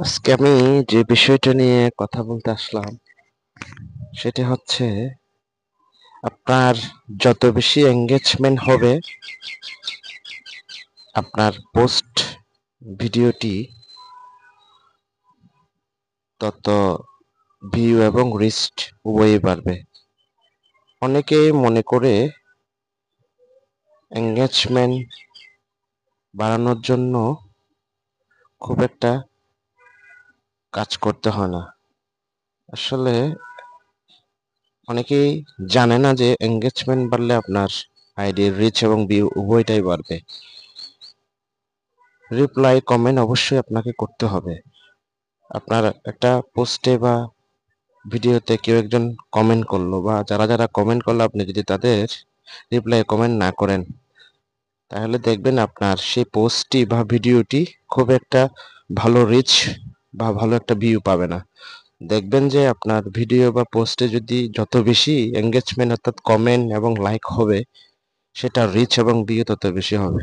আজকে আমি যে বিষয়টা নিয়ে কথা বলতে আসলাম সেটি হচ্ছে আপনার যত বেশি এঙ্গেজমেন্ট হবে আপনার পোস্ট ভিডিওটি তত ভিউ এবং রিচ উভয়ই বাড়বে। অনেকেই মনে করে এঙ্গেজমেন্ট বাড়ানোর জন্য খুব একটা কাজ করতে হয় না। আসলে অনেকেই জানে না যে এঙ্গেজমেন্ট বাড়লে আপনার আইডির রিচ এবং ভিউ উভয়টাই বাড়বে। রিপ্লাই কমেন্ট অবশ্যই আপনাকে করতে হবে। আপনার একটা পোস্টে বা ভিডিওতে কেউ একজন কমেন্ট করলো বা যারা যারা কমেন্ট করলো আপনি যদি তাদের রিপ্লাই কমেন্ট না করেন তাহলে দেখবেন আপনার সেই পোস্টটি বা ভিডিওটি খুব একটা ভালো রিচ বা ভালো একটা ভিউ পাবে না। দেখবেন যে আপনার ভিডিও বা পোস্টে যদি যত বেশি এঙ্গেজমেন্ট অর্থাৎ কমেন্ট এবং লাইক হবে সেটা রিচ এবং ভিউ তত বেশি হবে।